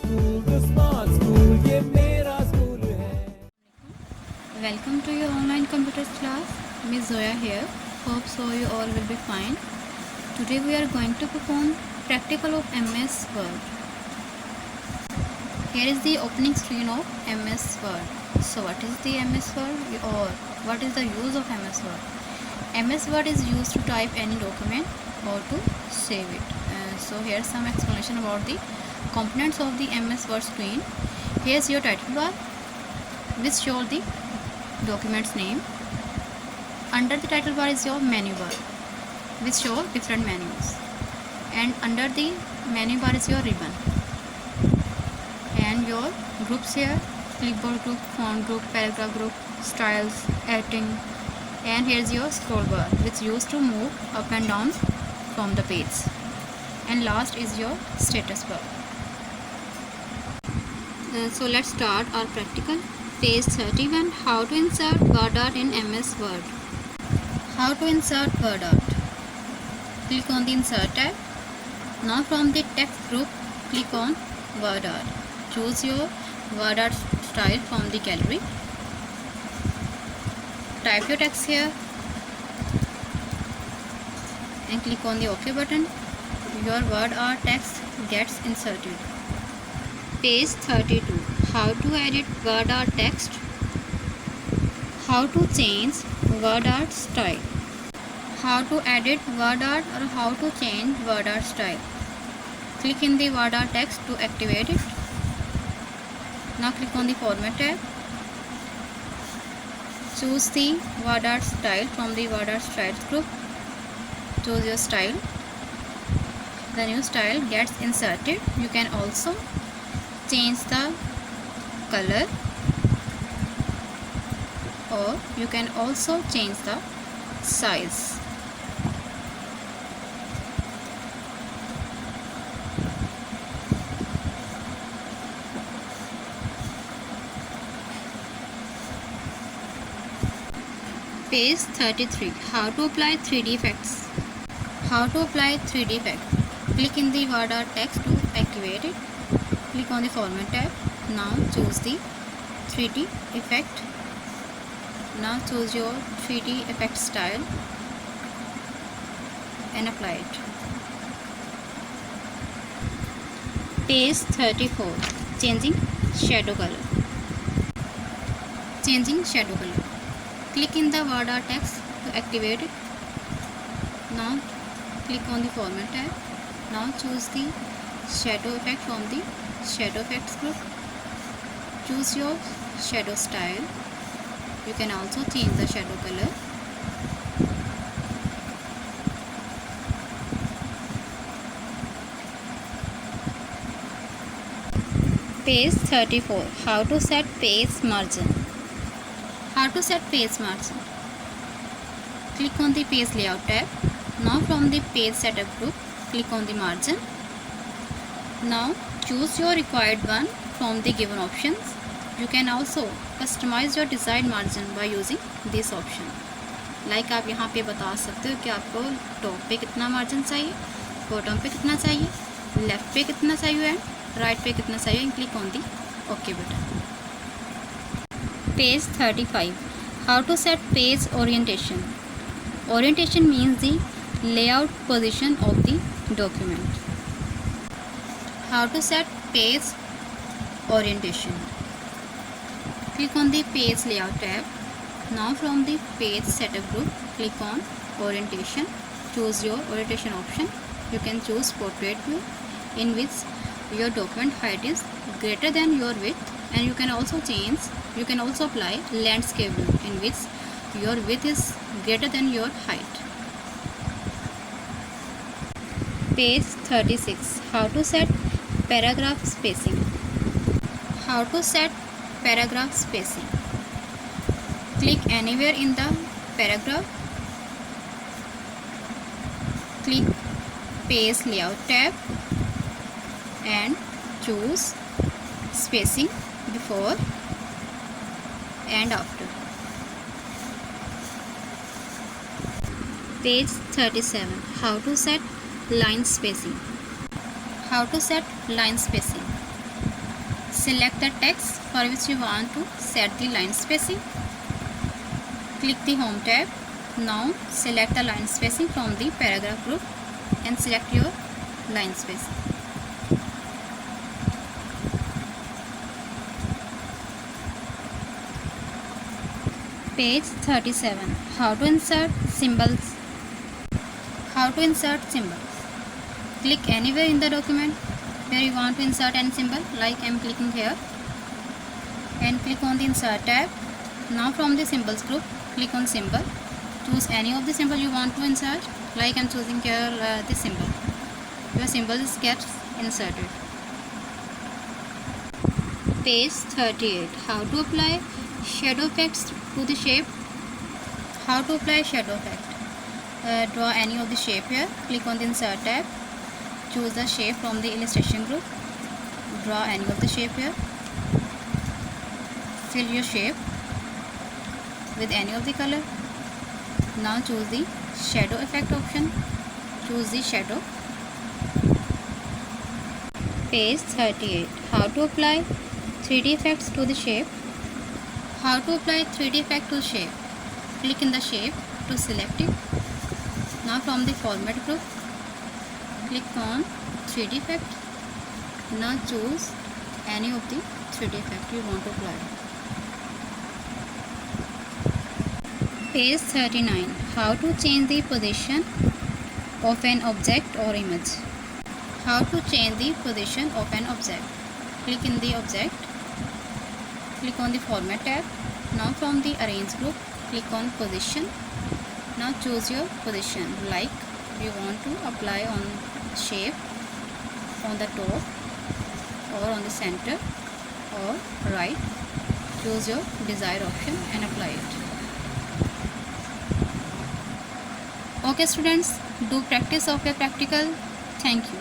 Welcome to your online computer class. Miss Zoya here. Hope so you all will be fine. Today we are going to perform practical of MS Word. Here is the opening screen of MS Word. So what is the MS Word or what is the use of MS Word? MS Word is used to type any document or to save it. So here's some explanation about the components of the MS Word screen. Here's your title bar, which shows the document's name. Under the title bar is your menu bar, which show different menus, and under the menu bar is your ribbon and your groups here: clipboard group, font group, paragraph group, styles, editing, and here's your scroll bar, which used to move up and down from the page, and last is your status bar. So let's start our practical. Page 31. How to insert word art in MS Word. How to insert word art. Click on the insert tab. Now from the text group, click on word art. Choose your word art style from the gallery. Type your text here and click on the OK button. Your word art text gets inserted. Page 32. How to edit word art text. How to change word art style. How to edit word art or how to change word art style. Click in the word art text to activate it. Now click on the format tab. Choose the word art style from the word art styles group. Choose your style. The new style gets inserted. You can also change the color, or you can also change the size. Page 33. How to apply 3D effects. How to apply 3D effect. Click in the word art text to activate it. Click on the format tab. Now choose the 3D effect. Now choose your 3D effect style and apply it. Page 34. Changing shadow color. Changing shadow color. Click in the word art text to activate it. Now click on the format tab. Now choose the shadow effect from the shadow effects group. Choose your shadow style. You can also change the shadow color. Page 34. How to set page margin. How to set page margin. Click on the page layout tab. Now from the page setup group, click on the margin. Now choose your required one from the given options. You can also customize your desired margin by using this option. Like आप यहाँ पे बता सकते हो कि आपको top पे कितना मार्जिन चाहिए, बॉटम पे कितना चाहिए, लेफ्ट पे कितना चाहिए एंड राइट पे कितना चाहिए, and click on the okay button. Page 35. How to set page orientation. Orientation means the layout position of the document. How to set page orientation. Click on the page layout tab. Now from the page setup group, click on orientation. Choose your orientation option. You can choose portrait view, in which your document height is greater than your width, and you can also apply landscape view, in which your width is greater than your height. Page 36. How to set paragraph spacing. How to set paragraph spacing. Click anywhere in the paragraph. Click page layout tab and choose spacing before and after. Page 37. How to set line spacing. How to set line spacing. Select the text for which you want to set the line spacing. Click the Home tab. Now select the line spacing from the paragraph group and select your line spacing. Page 37. How to insert symbols. How to insert symbols. Click anywhere in the document where you want to insert any symbol, like I am clicking here, and click on the Insert tab. Now from the Symbols group, click on Symbol. Choose any of the symbol you want to insert, like I am choosing here this symbol. Your symbol gets inserted. Page 38. How to apply shadow effects to the shape. How to apply shadow effect. Draw any of the shape here. Click on the Insert tab. Choose the shape from the illustration group. Draw any of the shape here. Fill your shape with any of the color. Now choose the shadow effect option. Choose the shadow. Page 38. How to apply 3D effects to the shape. How to apply 3D effect to shape. Click in the shape to select it. Now from the Format group, click on 3D effect. Now choose any of the 3D effect you want to apply. Page 39. How to change the position of an object or image. How to change the position of an object. Click in the object. Click on the Format tab. Now from the Arrange group, click on Position. Now choose your position, like you want to apply on shape, on the top, or on the center, or right. Choose your desired option and apply it. Okay students, do practice of your practical. Thank you.